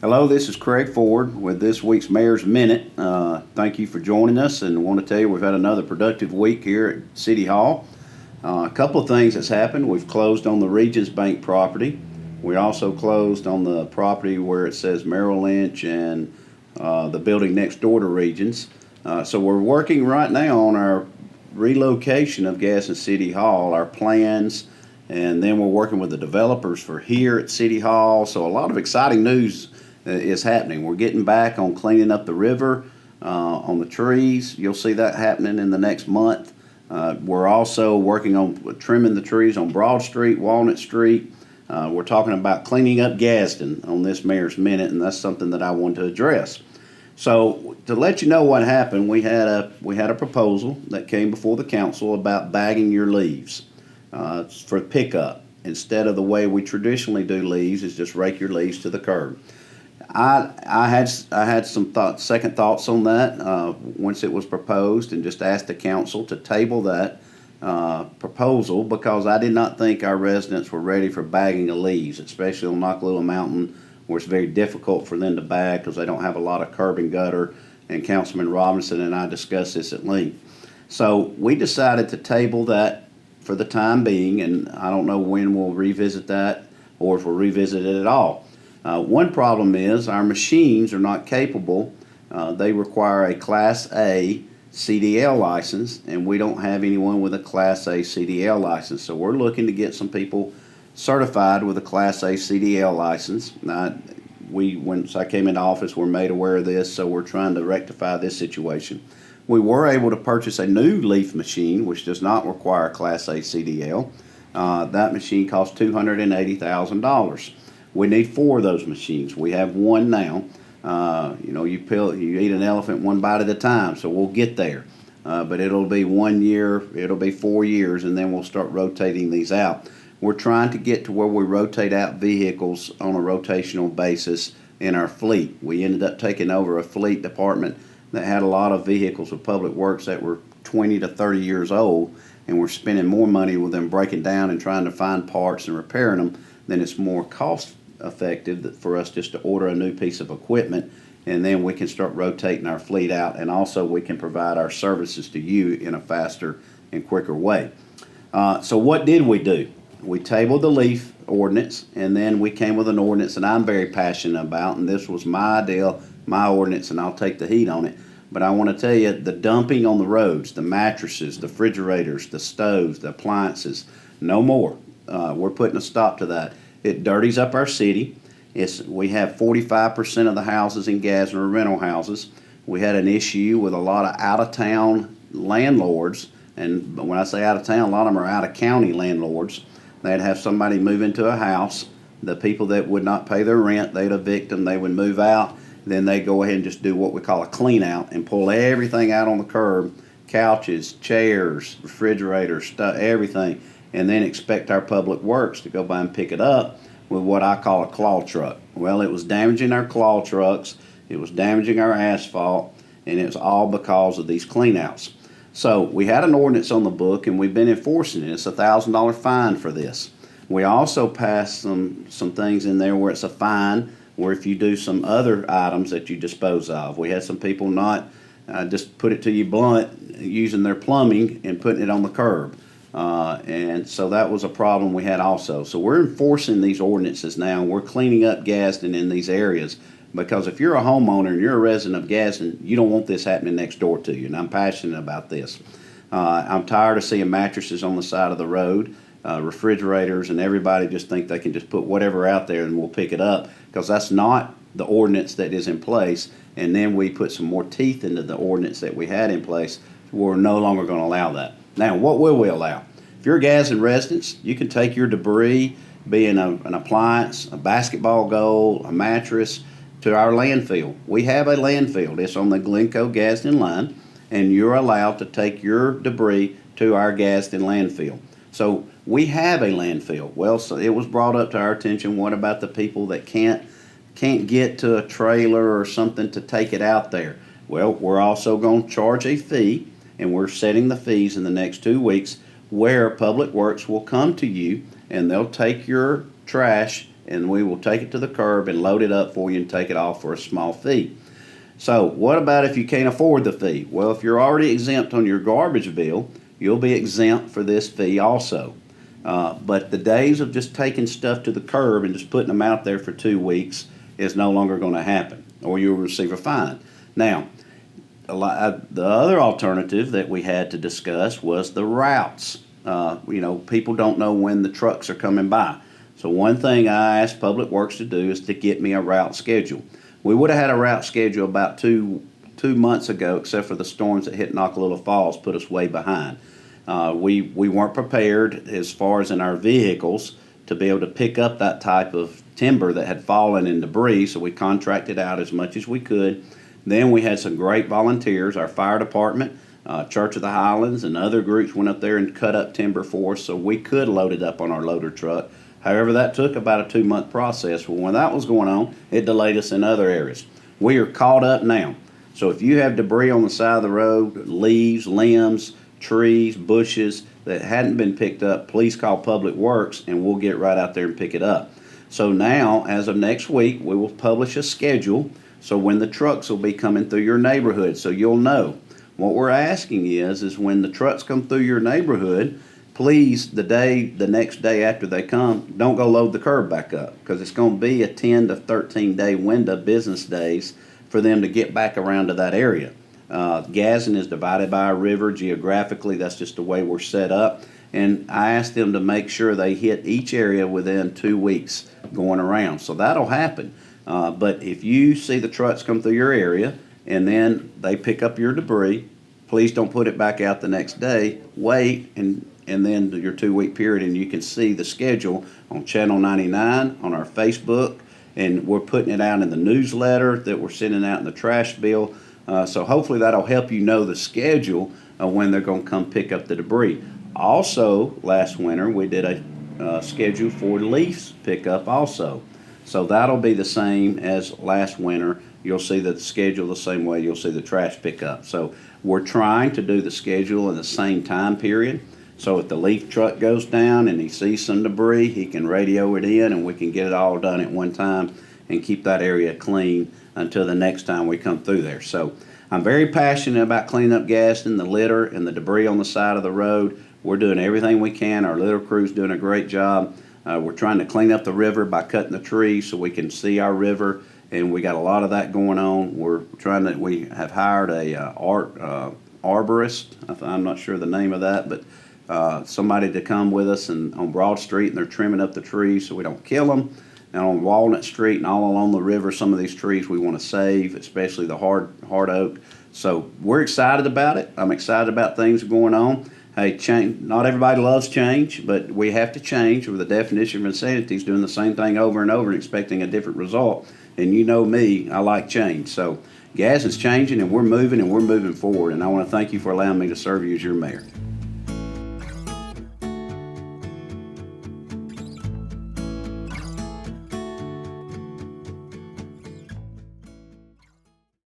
Hello, this is Craig Ford with this week's Mayor's Minute. Thank you for joining us, and I want to tell you we've had another productive week here at City Hall. A couple of things that's happened. We've closed on the Regions Bank property. We also closed on the property where it says Merrill Lynch and the building next door to Regions. So we're working right now on our relocation of Gadsden City Hall, our plans, and then we're working with the developers for here at City Hall. So a lot of exciting news is happening. We're getting back on cleaning up the river, on the trees. You'll see that happening in the next month. We're also working on trimming the trees on Broad Street, Walnut Street. We're talking about cleaning up Gadsden on this Mayor's Minute, and that's something that I want to address. So to let you know what happened, we had a proposal that came before the council about bagging your leaves for pickup. Instead of the way we traditionally do leaves, is just rake your leaves to the curb. I had some second thoughts on that once it was proposed, and just asked the council to table that proposal because I did not think our residents were ready for bagging of leaves, especially on Nakalula Mountain, where it's very difficult for them to bag because they don't have a lot of curb and gutter. And Councilman Robinson and I discussed this at length. So we decided to table that for the time being, and I don't know when we'll revisit that or if we'll revisit it at all. One problem is our machines are not capable. They require a Class A CDL license, and we don't have anyone with a Class A CDL license. So we're looking to get some people certified with a Class A CDL license. Once I came into office, we're made aware of this, so we're trying to rectify this situation. We were able to purchase a new leaf machine, which does not require a Class A CDL. That machine costs $280,000. We need 4 of those machines. We have one now. You eat an elephant one bite at a time, so we'll get there. But it'll be 1 year, it'll be 4 years, and then we'll start rotating these out. We're trying to get to where we rotate out vehicles on a rotational basis in our fleet. We ended up taking over a fleet department that had a lot of vehicles with Public Works that were 20 to 30 years old, and we're spending more money with them breaking down and trying to find parts and repairing them than it's more cost effective for us just to order a new piece of equipment, and then we can start rotating our fleet out, and also we can provide our services to you in a faster and quicker way. So what did we do? We tabled the leaf ordinance, and then we came with an ordinance that I'm very passionate about, and this was my idea, my ordinance, and I'll take the heat on it. But I want to tell you, the dumping on the roads, the mattresses, the refrigerators, the stoves, the appliances, no more. We're putting a stop to that. It dirties up our city. We have 45% of the houses in Gadsden are rental houses. We had an issue with a lot of out-of-town landlords, and when I say out-of-town, a lot of them are out-of-county landlords. They'd have somebody move into a house. The people that would not pay their rent, they'd evict them. They would move out. Then they'd go ahead and just do what we call a clean out and pull everything out on the curb, couches, chairs, refrigerators, stuff, everything, and then expect our Public Works to go by and pick it up with what I call a claw truck. Well, it was damaging our claw trucks, it was damaging our asphalt, and it was all because of these cleanouts. So we had an ordinance on the book, and we've been enforcing it. It's a $1,000 fine for this. We also passed some things in there where it's a fine where if you do some other items that you dispose of. We had some people not, just put it to you blunt, using their plumbing and putting it on the curb. And so that was a problem we had also. So we're enforcing these ordinances now. We're cleaning up Gadsden in these areas because if you're a homeowner and you're a resident of Gadsden, you don't want this happening next door to you, and I'm passionate about this. I'm tired of seeing mattresses on the side of the road, refrigerators, and everybody just think they can just put whatever out there and we'll pick it up, because that's not the ordinance that is in place. And then we put some more teeth into the ordinance that we had in place. We're no longer going to allow that. Now, what will we allow? If you're a Gadsden resident, you can take your debris, being an appliance, a basketball goal, a mattress, to our landfill. We have a landfill. It's on the Glencoe-Gadsden line, and you're allowed to take your debris to our Gadsden landfill. So we have a landfill. Well, so it was brought up to our attention, what about the people that can't get to a trailer or something to take it out there? Well, we're also going to charge a fee, and we're setting the fees in the next 2 weeks, where Public Works will come to you and they'll take your trash and we will take it to the curb and load it up for you and take it off for a small fee. So what about if you can't afford the fee? Well, if you're already exempt on your garbage bill, you'll be exempt for this fee also. But the days of just taking stuff to the curb and just putting them out there for 2 weeks is no longer going to happen, or you'll receive a fine. Now, the other alternative that we had to discuss was the routes. People don't know when the trucks are coming by. So one thing I asked Public Works to do is to get me a route schedule. We would have had a route schedule about two months ago, except for the storms that hit Nakalula Falls put us way behind. We weren't prepared as far as in our vehicles to be able to pick up that type of timber that had fallen in debris, so we contracted out as much as we could. Then we had some great volunteers. Our fire department, Church of the Highlands, and other groups went up there and cut up timber for us so we could load it up on our loader truck. However, that took about a 2-month process. Well, when that was going on, it delayed us in other areas. We are caught up now. So if you have debris on the side of the road, leaves, limbs, trees, bushes that hadn't been picked up, please call Public Works and we'll get right out there and pick it up. So now, as of next week, we will publish a schedule so when the trucks will be coming through your neighborhood, so you'll know. What we're asking is when the trucks come through your neighborhood, please, the next day after they come, don't go load the curb back up, because it's going to be a 10 to 13 day window, business days, for them to get back around to that area. Gadsden is divided by a river geographically. That's just the way we're set up. And I asked them to make sure they hit each area within 2 weeks going around. So that'll happen. But if you see the trucks come through your area and then they pick up your debris, please don't put it back out the next day. Wait and then your 2-week period, and you can see the schedule on Channel 99, on our Facebook, and we're putting it out in the newsletter that we're sending out in the trash bill. So hopefully that'll help you know the schedule of when they're going to come pick up the debris. Also, last winter we did a schedule for leaf pickup also. So that'll be the same as last winter. You'll see the schedule the same way you'll see the trash pickup. So we're trying to do the schedule in the same time period. So if the leaf truck goes down and he sees some debris, he can radio it in and we can get it all done at one time and keep that area clean until the next time we come through there. So I'm very passionate about cleaning up Gadsden, the litter and the debris on the side of the road. We're doing everything we can. Our litter crew's doing a great job. We're trying to clean up the river by cutting the trees so we can see our river, and we got a lot of that going on. We have hired a arborist. I'm not sure the name of that, but somebody to come with us and on Broad Street, and they're trimming up the trees so we don't kill them. And on Walnut Street and all along the river, some of these trees we want to save, especially the hard oak. So we're excited about it. I'm excited about things going on. Hey, change. Not everybody loves change, but we have to change. Or the definition of insanity is doing the same thing over and over and expecting a different result. And you know me, I like change. So Gadsden's changing, and we're moving forward. And I want to thank you for allowing me to serve you as your mayor.